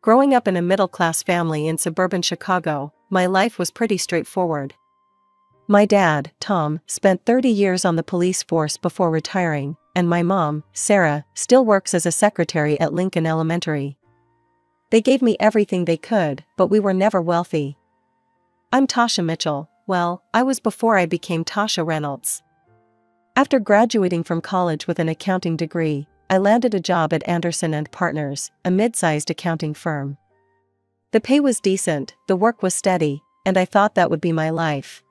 Growing up in a middle-class family in suburban Chicago, my life was pretty straightforward. My dad, Tom, spent 30 years on the police force before retiring, and my mom, Sarah, still works as a secretary at Lincoln Elementary. They gave me everything they could, but we were never wealthy. I'm Tasha Mitchell. Well, I was before I became Tasha Reynolds. After graduating from college with an accounting degree, I landed a job at Anderson & Partners, a mid-sized accounting firm. The pay was decent, the work was steady, and I thought that would be my life.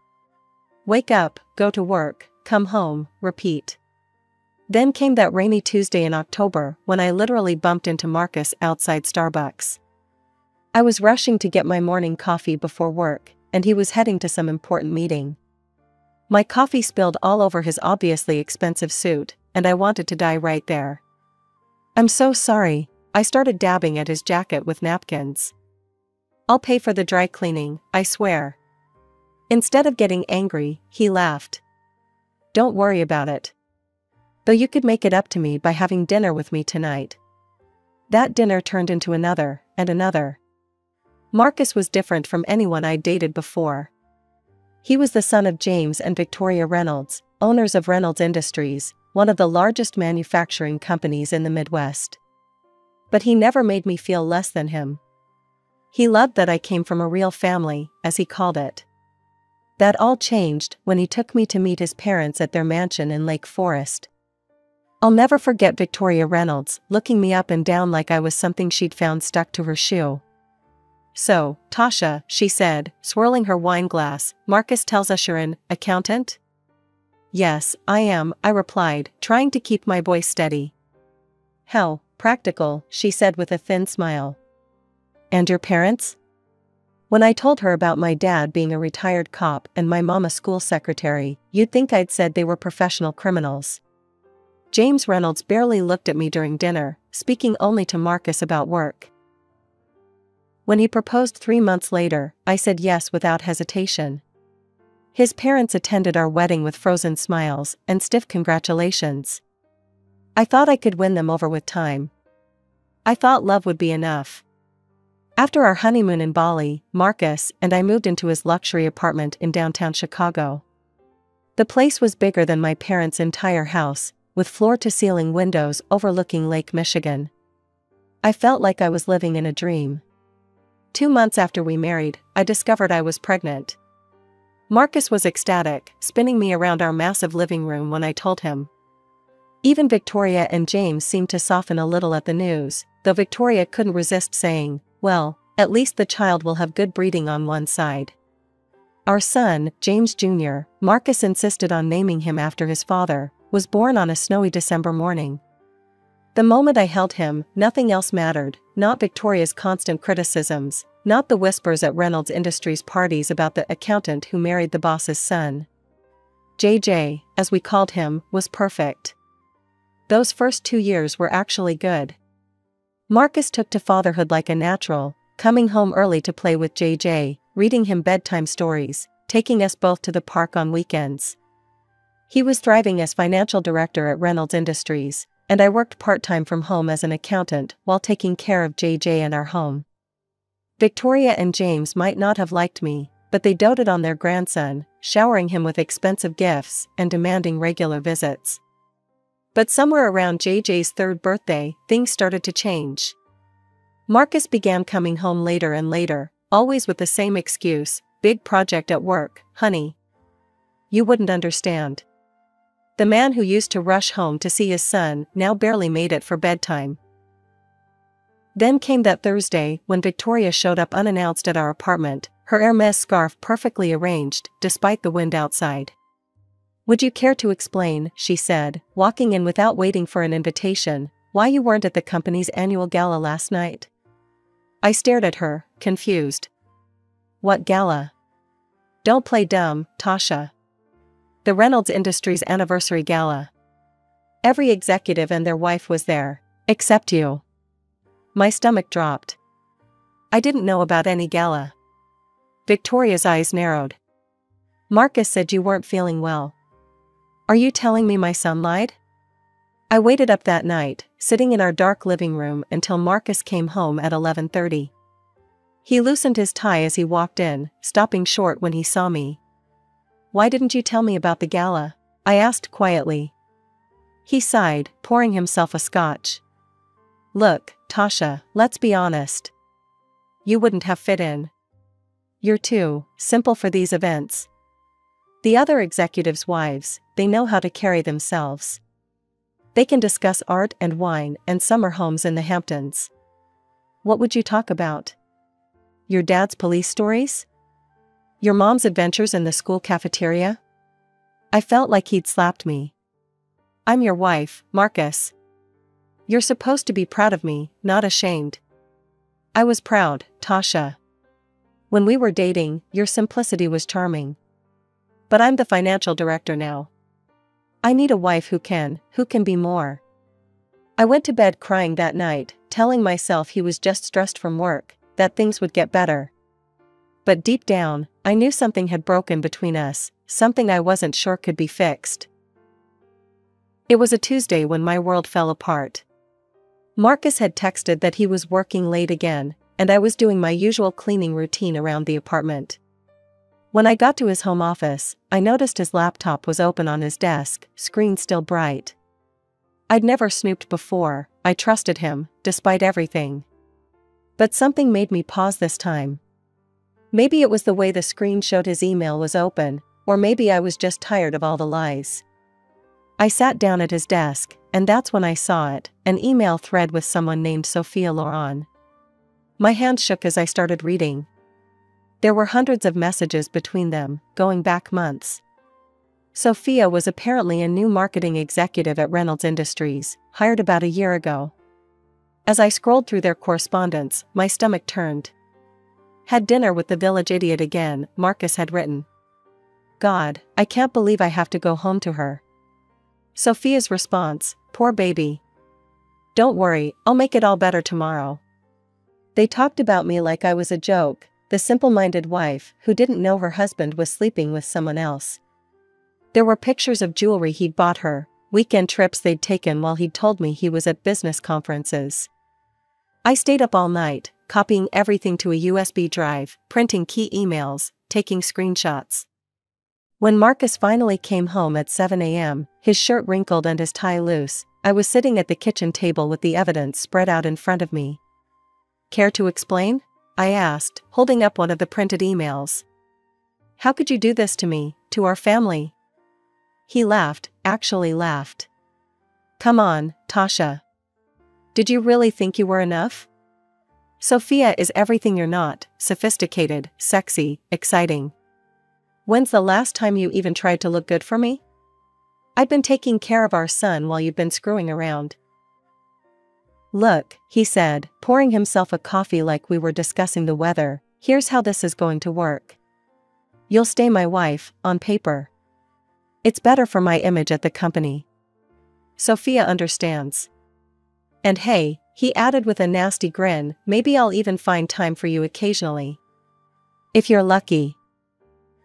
Wake up, go to work, come home, repeat. Then came that rainy Tuesday in October when I literally bumped into Marcus outside Starbucks. I was rushing to get my morning coffee before work, and he was heading to some important meeting. My coffee spilled all over his obviously expensive suit, and I wanted to die right there. I'm so sorry, I started dabbing at his jacket with napkins. I'll pay for the dry cleaning, I swear. Instead of getting angry, he laughed. Don't worry about it. Though you could make it up to me by having dinner with me tonight. That dinner turned into another, and another. Marcus was different from anyone I'd dated before. He was the son of James and Victoria Reynolds, owners of Reynolds Industries, one of the largest manufacturing companies in the Midwest. But he never made me feel less than him. He loved that I came from a real family, as he called it. That all changed when he took me to meet his parents at their mansion in Lake Forest. I'll never forget Victoria Reynolds looking me up and down like I was something she'd found stuck to her shoe. So, Tasha, she said, swirling her wine glass, Marcus tells us you're an accountant? Yes, I am, I replied, trying to keep my voice steady. How practical, she said with a thin smile. And your parents? When I told her about my dad being a retired cop and my mom a school secretary, you'd think I'd said they were professional criminals. James Reynolds barely looked at me during dinner, speaking only to Marcus about work. When he proposed 3 months later, I said yes without hesitation. His parents attended our wedding with frozen smiles and stiff congratulations. I thought I could win them over with time. I thought love would be enough. After our honeymoon in Bali, Marcus and I moved into his luxury apartment in downtown Chicago. The place was bigger than my parents' entire house, with floor-to-ceiling windows overlooking Lake Michigan. I felt like I was living in a dream. 2 months after we married, I discovered I was pregnant. Marcus was ecstatic, spinning me around our massive living room when I told him. Even Victoria and James seemed to soften a little at the news, though Victoria couldn't resist saying, well, at least the child will have good breeding on one side. Our son, James Jr., Marcus insisted on naming him after his father, was born on a snowy December morning. The moment I held him, nothing else mattered, not Victoria's constant criticisms, not the whispers at Reynolds Industries parties about the accountant who married the boss's son. JJ, as we called him, was perfect. Those first 2 years were actually good. Marcus took to fatherhood like a natural, coming home early to play with JJ, reading him bedtime stories, taking us both to the park on weekends. He was thriving as financial director at Reynolds Industries, and I worked part-time from home as an accountant while taking care of JJ and our home. Victoria and James might not have liked me, but they doted on their grandson, showering him with expensive gifts and demanding regular visits. But somewhere around JJ's 3rd birthday, things started to change. Marcus began coming home later and later, always with the same excuse, big project at work, honey. You wouldn't understand. The man who used to rush home to see his son now barely made it for bedtime. Then came that Thursday when Victoria showed up unannounced at our apartment, her Hermes scarf perfectly arranged, despite the wind outside. Would you care to explain, she said, walking in without waiting for an invitation, why you weren't at the company's annual gala last night? I stared at her, confused. What gala? Don't play dumb, Tasha. The Reynolds Industries anniversary gala. Every executive and their wife was there, except you. My stomach dropped. I didn't know about any gala. Victoria's eyes narrowed. Marcus said you weren't feeling well. Are you telling me my son lied? I waited up that night, sitting in our dark living room until Marcus came home at 11:30. He loosened his tie as he walked in, stopping short when he saw me. "Why didn't you tell me about the gala?" I asked quietly. He sighed, pouring himself a scotch. "Look, Tasha, let's be honest. You wouldn't have fit in. You're too simple for these events. The other executives' wives, they know how to carry themselves. They can discuss art and wine and summer homes in the Hamptons. What would you talk about? Your dad's police stories? Your mom's adventures in the school cafeteria?" I felt like he'd slapped me. "I'm your wife, Marcus. You're supposed to be proud of me, not ashamed." I was proud, Tasha. When we were dating, your simplicity was charming. But I'm the financial director now. I need a wife who can be more. I went to bed crying that night, telling myself he was just stressed from work, that things would get better. But deep down, I knew something had broken between us, something I wasn't sure could be fixed. It was a Tuesday when my world fell apart. Marcus had texted that he was working late again, and I was doing my usual cleaning routine around the apartment. When I got to his home office, I noticed his laptop was open on his desk, screen still bright. I'd never snooped before, I trusted him, despite everything. But something made me pause this time. Maybe it was the way the screen showed his email was open, or maybe I was just tired of all the lies. I sat down at his desk, and that's when I saw it, an email thread with someone named Sophia Loran. My hand shook as I started reading. There were hundreds of messages between them, going back months. Sophia was apparently a new marketing executive at Reynolds Industries, hired about a year ago. As I scrolled through their correspondence, my stomach turned. "Had dinner with the village idiot again," Marcus had written. "God, I can't believe I have to go home to her." Sophia's response, "Poor baby. Don't worry, I'll make it all better tomorrow." They talked about me like I was a joke, the simple-minded wife who didn't know her husband was sleeping with someone else. There were pictures of jewelry he'd bought her, weekend trips they'd taken while he'd told me he was at business conferences. I stayed up all night, copying everything to a USB drive, printing key emails, taking screenshots. When Marcus finally came home at 7 a.m., his shirt wrinkled and his tie loose, I was sitting at the kitchen table with the evidence spread out in front of me. "Care to explain?" I asked, holding up one of the printed emails. "How could you do this to me, to our family?" He laughed, actually laughed. "Come on, Tasha. Did you really think you were enough? Sophia is everything you're not, sophisticated, sexy, exciting. When's the last time you even tried to look good for me? I've been taking care of our son while you've been screwing around." "Look," he said, pouring himself a coffee like we were discussing the weather, "here's how this is going to work. You'll stay my wife, on paper. It's better for my image at the company. Sophia understands. And hey," he added with a nasty grin, "maybe I'll even find time for you occasionally. If you're lucky."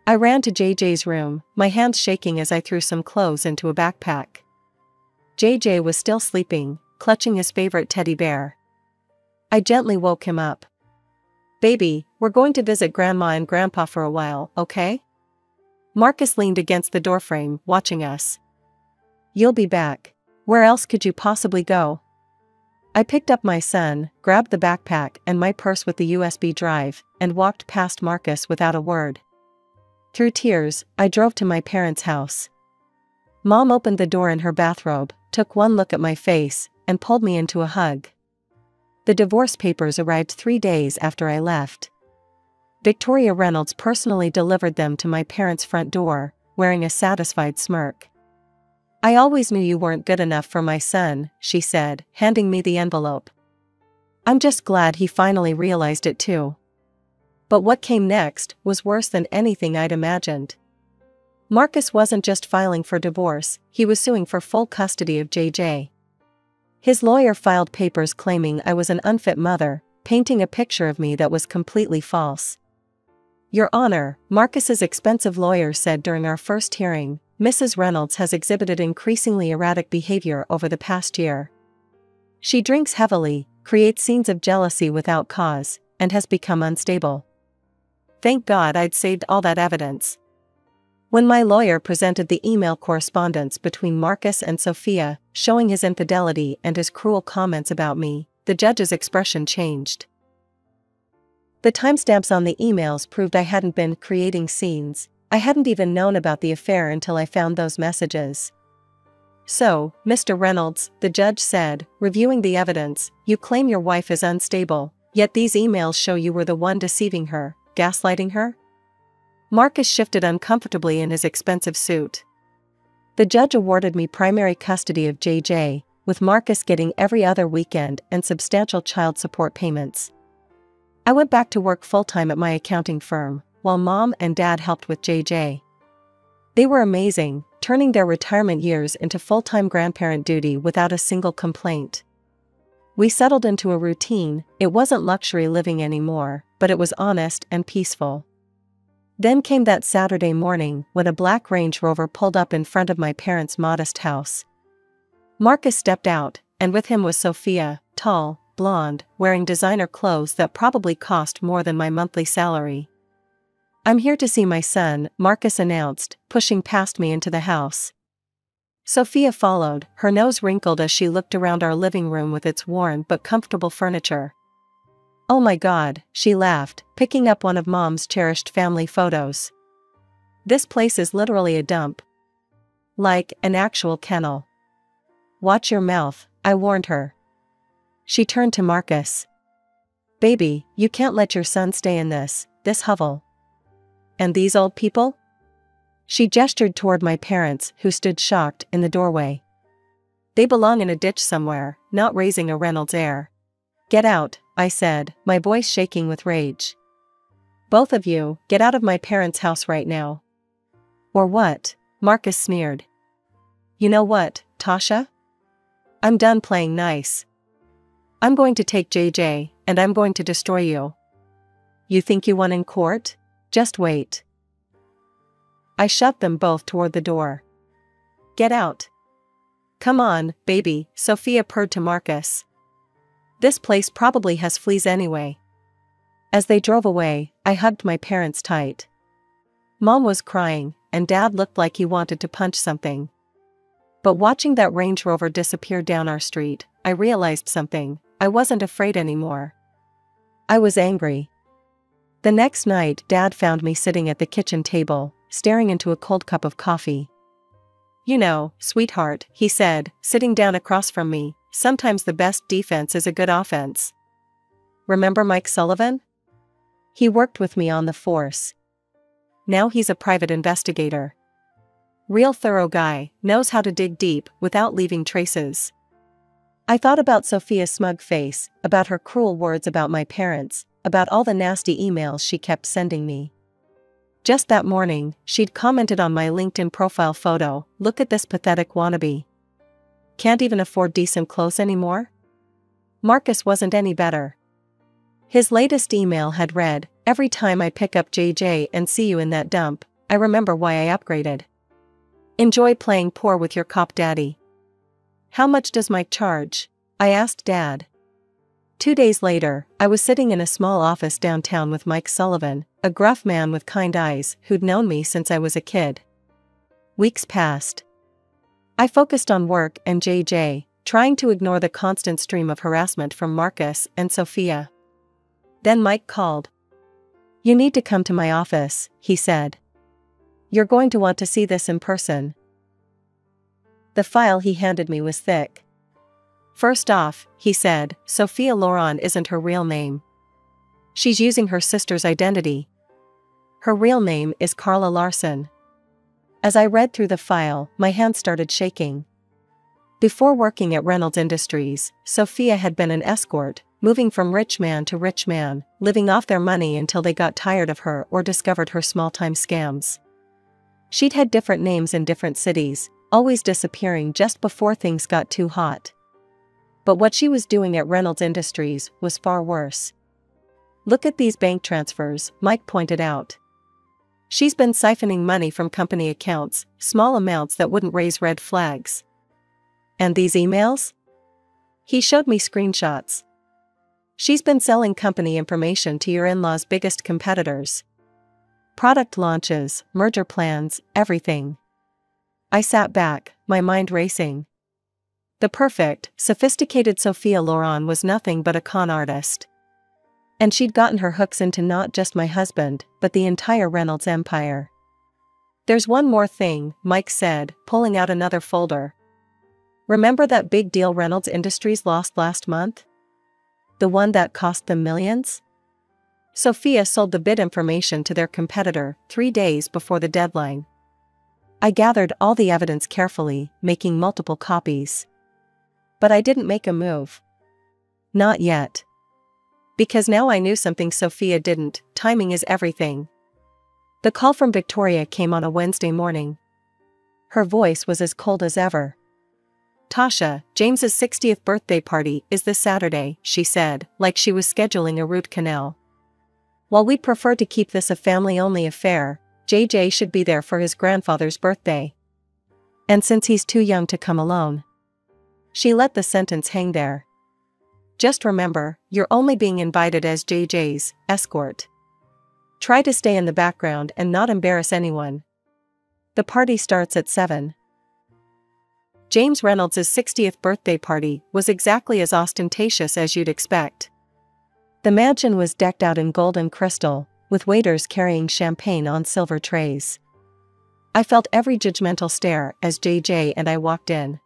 I ran to JJ's room, my hands shaking as I threw some clothes into a backpack. JJ was still sleeping, clutching his favorite teddy bear. I gently woke him up. "Baby, we're going to visit Grandma and Grandpa for a while, okay?" Marcus leaned against the doorframe, watching us. "You'll be back. Where else could you possibly go?" I picked up my son, grabbed the backpack and my purse with the USB drive, and walked past Marcus without a word. Through tears, I drove to my parents' house. Mom opened the door in her bathrobe, took one look at my face, and pulled me into a hug. The divorce papers arrived 3 days after I left. Victoria Reynolds personally delivered them to my parents' front door, wearing a satisfied smirk. "I always knew you weren't good enough for my son," she said, handing me the envelope. "I'm just glad he finally realized it too." But what came next was worse than anything I'd imagined. Marcus wasn't just filing for divorce, he was suing for full custody of JJ. His lawyer filed papers claiming I was an unfit mother, painting a picture of me that was completely false. "Your Honor," Marcus's expensive lawyer said during our first hearing, Mrs. Reynolds has exhibited increasingly erratic behavior over the past year. She drinks heavily, creates scenes of jealousy without cause, and has become unstable. Thank God I'd saved all that evidence. When my lawyer presented the email correspondence between Marcus and Sophia, showing his infidelity and his cruel comments about me, the judge's expression changed. The timestamps on the emails proved I hadn't been creating scenes. I hadn't even known about the affair until I found those messages. So, Mr. Reynolds, the judge said, reviewing the evidence, you claim your wife is unstable, yet these emails show you were the one deceiving her, gaslighting her? Marcus shifted uncomfortably in his expensive suit. The judge awarded me primary custody of JJ, with Marcus getting every other weekend and substantial child support payments. I went back to work full-time at my accounting firm, while Mom and Dad helped with JJ. They were amazing, turning their retirement years into full-time grandparent duty without a single complaint. We settled into a routine. It wasn't luxury living anymore, but it was honest and peaceful. Then came that Saturday morning when a black Range Rover pulled up in front of my parents' modest house. Marcus stepped out, and with him was Sophia, tall, blonde, wearing designer clothes that probably cost more than my monthly salary. I'm here to see my son, Marcus announced, pushing past me into the house. Sophia followed, her nose wrinkled as she looked around our living room with its worn but comfortable furniture. Oh my God, she laughed, picking up one of Mom's cherished family photos. This place is literally a dump. Like an actual kennel. Watch your mouth, I warned her. She turned to Marcus. Baby, you can't let your son stay in this hovel. And these old people? She gestured toward my parents, who stood shocked in the doorway. They belong in a ditch somewhere, not raising a Reynolds heir. Get out, I said, my voice shaking with rage. Both of you, get out of my parents' house right now. Or what? Marcus sneered. You know what, Tasha? I'm done playing nice. I'm going to take JJ, and I'm going to destroy you. You think you won in court? Just wait. I shoved them both toward the door. Get out. Come on, baby, Sophia purred to Marcus. This place probably has fleas anyway. As they drove away, I hugged my parents tight. Mom was crying, and Dad looked like he wanted to punch something. But watching that Range Rover disappear down our street, I realized something. I wasn't afraid anymore. I was angry. The next night, Dad found me sitting at the kitchen table, staring into a cold cup of coffee. You know, sweetheart, he said, sitting down across from me, sometimes the best defense is a good offense. Remember Mike Sullivan? He worked with me on the force. Now he's a private investigator. Real thorough guy, knows how to dig deep without leaving traces. I thought about Sophia's smug face, about her cruel words about my parents, about all the nasty emails she kept sending me. Just that morning, she'd commented on my LinkedIn profile photo, look at this pathetic wannabe. Can't even afford decent clothes anymore? Marcus wasn't any better. His latest email had read, every time I pick up JJ and see you in that dump, I remember why I upgraded. Enjoy playing poor with your cop daddy. How much does Mike charge? I asked Dad. 2 days later, I was sitting in a small office downtown with Mike Sullivan, a gruff man with kind eyes who'd known me since I was a kid. Weeks passed. I focused on work and JJ, trying to ignore the constant stream of harassment from Marcus and Sophia. Then Mike called. You need to come to my office, he said. You're going to want to see this in person. The file he handed me was thick. First off, he said, Sophia Loren isn't her real name. She's using her sister's identity. Her real name is Carla Larson. As I read through the file, my hands started shaking. Before working at Reynolds Industries, Sophia had been an escort, moving from rich man to rich man, living off their money until they got tired of her or discovered her small-time scams. She'd had different names in different cities, always disappearing just before things got too hot. But what she was doing at Reynolds Industries was far worse. Look at these bank transfers, Mike pointed out. She's been siphoning money from company accounts, small amounts that wouldn't raise red flags. And these emails? He showed me screenshots. She's been selling company information to your in-laws' biggest competitors. Product launches, merger plans, everything. I sat back, my mind racing. The perfect, sophisticated Sophia Loren was nothing but a con artist. And she'd gotten her hooks into not just my husband, but the entire Reynolds empire. There's one more thing, Mike said, pulling out another folder. Remember that big deal Reynolds Industries lost last month? The one that cost them millions? Sophia sold the bid information to their competitor 3 days before the deadline. I gathered all the evidence carefully, making multiple copies. But I didn't make a move. Not yet. Because now I knew something Sophia didn't. Timing is everything. The call from Victoria came on a Wednesday morning. Her voice was as cold as ever. Tasha, James's 60th birthday party is this Saturday, she said, like she was scheduling a root canal. While we'd prefer to keep this a family-only affair, JJ should be there for his grandfather's birthday. And since he's too young to come alone. She let the sentence hang there. Just remember, you're only being invited as JJ's escort. Try to stay in the background and not embarrass anyone. The party starts at 7. James Reynolds' 60th birthday party was exactly as ostentatious as you'd expect. The mansion was decked out in gold and crystal, with waiters carrying champagne on silver trays. I felt every judgmental stare as JJ and I walked in.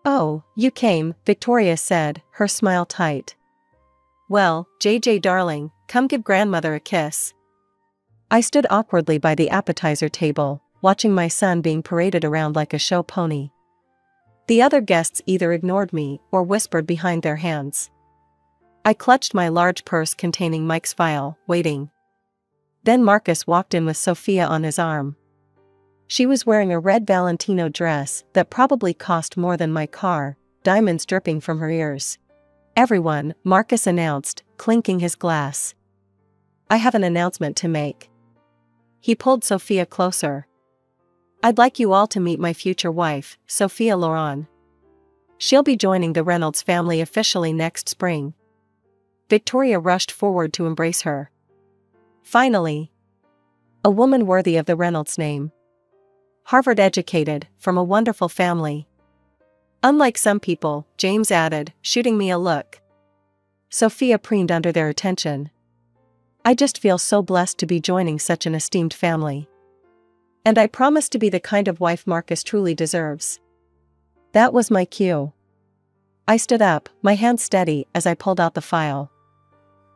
"Oh, you came," Victoria said, her smile tight. "Well, JJ darling, come give grandmother a kiss." I stood awkwardly by the appetizer table, watching my son being paraded around like a show pony. The other guests either ignored me or whispered behind their hands. I clutched my large purse containing Mike's file, waiting. Then Marcus walked in with Sophia on his arm. She was wearing a red Valentino dress that probably cost more than my car, diamonds dripping from her ears. "Everyone," Marcus announced, clinking his glass. "I have an announcement to make." He pulled Sophia closer. "I'd like you all to meet my future wife, Sophia Loren. She'll be joining the Reynolds family officially next spring." Victoria rushed forward to embrace her. Finally. A woman worthy of the Reynolds name. Harvard educated, from a wonderful family. Unlike some people, James added, shooting me a look. Sophia preened under their attention. "I just feel so blessed to be joining such an esteemed family. And I promise to be the kind of wife Marcus truly deserves." That was my cue. I stood up, my hand steady as I pulled out the file.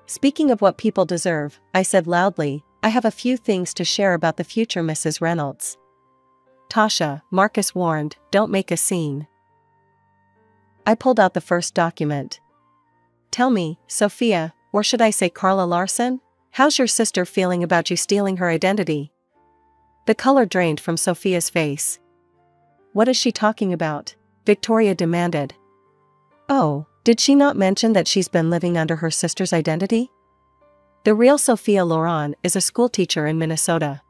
"Speaking of what people deserve," I said loudly, "I have a few things to share about the future Mrs. Reynolds." "Tasha," Marcus warned, "don't make a scene." I pulled out the first document. "Tell me, Sophia, or should I say Carla Larson? How's your sister feeling about you stealing her identity?" The color drained from Sophia's face. "What is she talking about?" Victoria demanded. "Oh, did she not mention that she's been living under her sister's identity? The real Sophia Loren is a schoolteacher in Minnesota.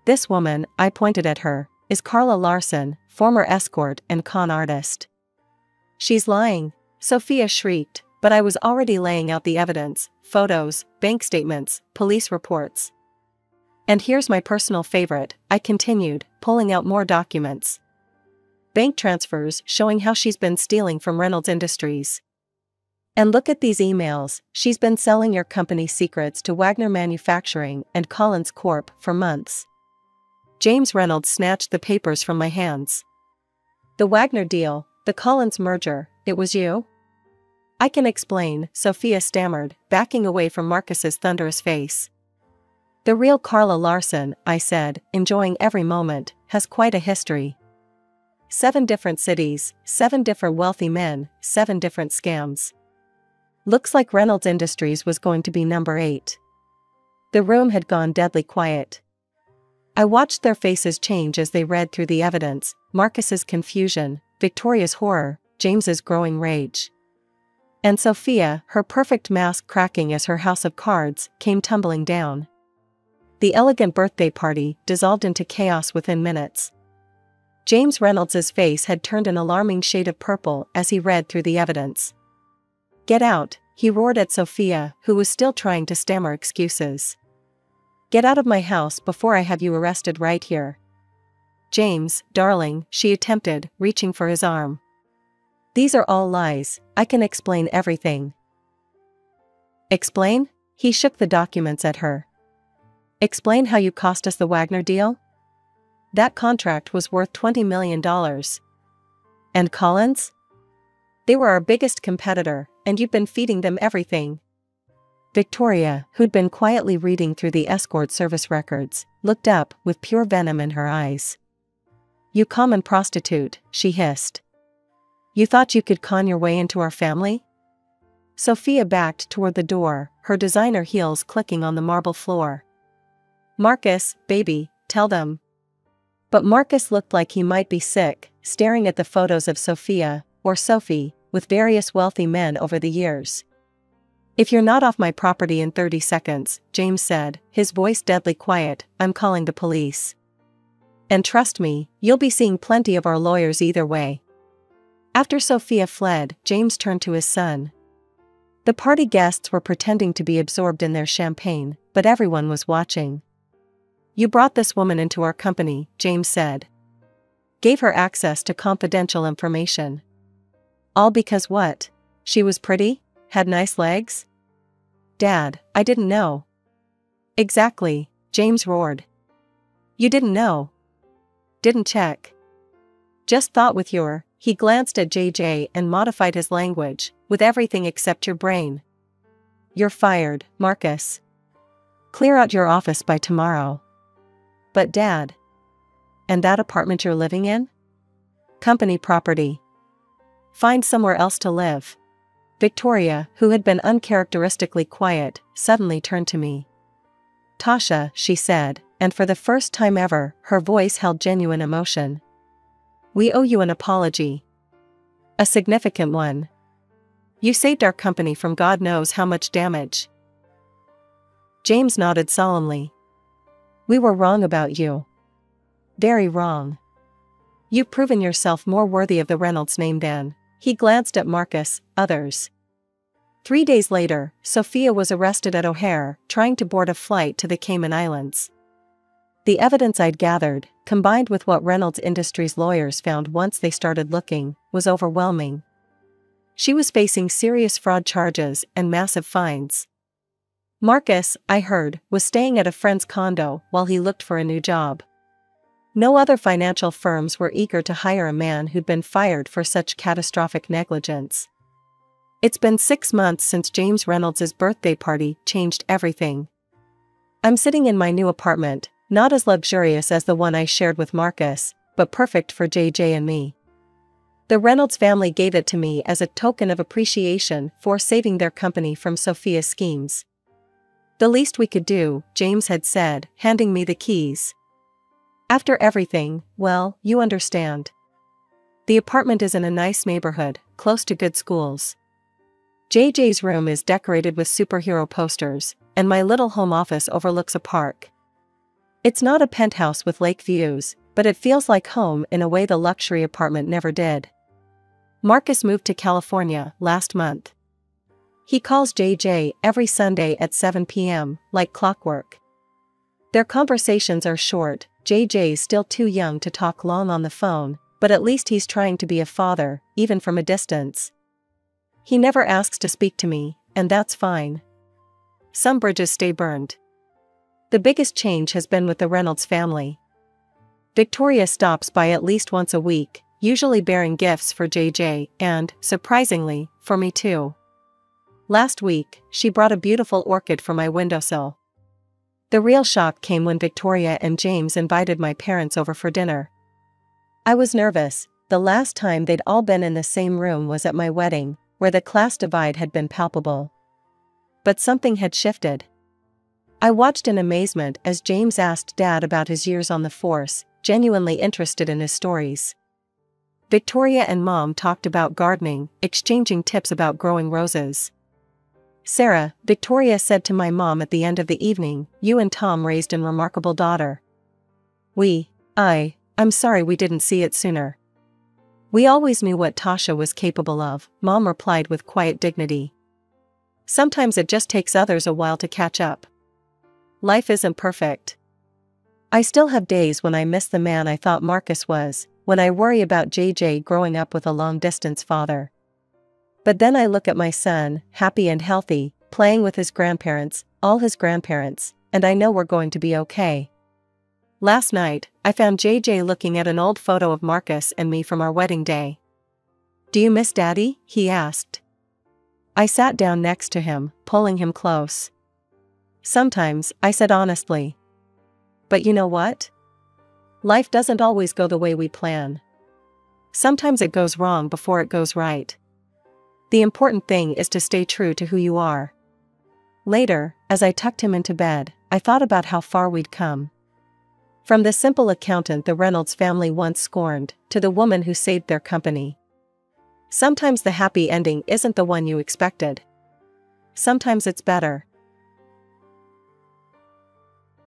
This woman," I pointed at her, "is Carla Larson, former escort and con artist." "She's lying," Sophia shrieked, but I was already laying out the evidence, photos, bank statements, police reports. "And here's my personal favorite," I continued, pulling out more documents. "Bank transfers showing how she's been stealing from Reynolds Industries. And look at these emails, she's been selling your company's secrets to Wagner Manufacturing and Collins Corp. For months." James Reynolds snatched the papers from my hands. "The Wagner deal, the Collins merger, it was you?" "I can explain," Sophia stammered, backing away from Marcus's thunderous face. "The real Carla Larson," I said, enjoying every moment, "has quite a history. 7 different cities, 7 different wealthy men, 7 different scams. Looks like Reynolds Industries was going to be number 8. The room had gone deadly quiet. I watched their faces change as they read through the evidence, Marcus's confusion, Victoria's horror, James's growing rage. And Sophia, her perfect mask cracking as her house of cards came tumbling down. The elegant birthday party dissolved into chaos within minutes. James Reynolds's face had turned an alarming shade of purple as he read through the evidence. "Get out," he roared at Sophia, who was still trying to stammer excuses. "Get out of my house before I have you arrested right here." "James, darling," she attempted, reaching for his arm. "These are all lies. I can explain everything." "Explain?" He shook the documents at her. "Explain how you cost us the Wagner deal? That contract was worth $20 million. And Collins? They were our biggest competitor, and you've been feeding them everything." Victoria, who'd been quietly reading through the escort service records, looked up with pure venom in her eyes. "You common prostitute," she hissed. "You thought you could con your way into our family?" Sophia backed toward the door, her designer heels clicking on the marble floor. "Marcus, baby, tell them." But Marcus looked like he might be sick, staring at the photos of Sophia, or Sophie, with various wealthy men over the years. "If you're not off my property in 30 seconds, James said, his voice deadly quiet, "I'm calling the police. And trust me, you'll be seeing plenty of our lawyers either way." After Sophia fled, James turned to his son. The party guests were pretending to be absorbed in their champagne, but everyone was watching. "You brought this woman into our company," James said. "Gave her access to confidential information. All because what? She was pretty? Had nice legs?" "Dad, I didn't know." "Exactly," James roared. "You didn't know? Didn't check? Just thought with your..." He glanced at JJ and modified his language, "with everything except your brain. You're fired, Marcus. Clear out your office by tomorrow." "But Dad..." "And that apartment you're living in? Company property. Find somewhere else to live." Victoria, who had been uncharacteristically quiet, suddenly turned to me. "Tasha," she said, and for the first time ever, her voice held genuine emotion. "We owe you an apology. A significant one. You saved our company from God knows how much damage." James nodded solemnly. "We were wrong about you. Very wrong. You've proven yourself more worthy of the Reynolds name than..." He glanced at Marcus, "others." 3 days later, Sophia was arrested at O'Hare, trying to board a flight to the Cayman Islands. The evidence I'd gathered, combined with what Reynolds Industries lawyers found once they started looking, was overwhelming. She was facing serious fraud charges and massive fines. Marcus, I heard, was staying at a friend's condo while he looked for a new job. No other financial firms were eager to hire a man who'd been fired for such catastrophic negligence. It's been 6 months since James Reynolds' birthday party changed everything. I'm sitting in my new apartment, not as luxurious as the one I shared with Marcus, but perfect for JJ and me. The Reynolds family gave it to me as a token of appreciation for saving their company from Sophia's schemes. The least we could do, James had said, handing me the keys. After everything, well, you understand. The apartment is in a nice neighborhood, close to good schools. JJ's room is decorated with superhero posters, and my little home office overlooks a park. It's not a penthouse with lake views, but it feels like home in a way the luxury apartment never did. Marcus moved to California last month. He calls JJ every Sunday at 7 p.m., like clockwork. Their conversations are short. JJ's still too young to talk long on the phone, but at least he's trying to be a father, even from a distance. He never asks to speak to me, and that's fine. Some bridges stay burned. The biggest change has been with the Reynolds family. Victoria stops by at least once a week, usually bearing gifts for JJ and, surprisingly, for me too. Last week, she brought a beautiful orchid for my windowsill. The real shock came when Victoria and James invited my parents over for dinner. I was nervous. The last time they'd all been in the same room was at my wedding, where the class divide had been palpable. But something had shifted. I watched in amazement as James asked Dad about his years on the force, genuinely interested in his stories. Victoria and Mom talked about gardening, exchanging tips about growing roses. Sarah, Victoria said to my mom at the end of the evening, you and Tom raised a remarkable daughter. I'm sorry we didn't see it sooner. We always knew what Tasha was capable of, Mom replied with quiet dignity. Sometimes it just takes others a while to catch up. Life isn't perfect. I still have days when I miss the man I thought Marcus was, when I worry about JJ growing up with a long-distance father. But then I look at my son, happy and healthy, playing with his grandparents, all his grandparents, and I know we're going to be okay. Last night, I found JJ looking at an old photo of Marcus and me from our wedding day. Do you miss Daddy? He asked. I sat down next to him, pulling him close. Sometimes, I said honestly. But you know what? Life doesn't always go the way we plan. Sometimes it goes wrong before it goes right. The important thing is to stay true to who you are. Later, as I tucked him into bed, I thought about how far we'd come. From the simple accountant the Reynolds family once scorned, to the woman who saved their company. Sometimes the happy ending isn't the one you expected. Sometimes it's better.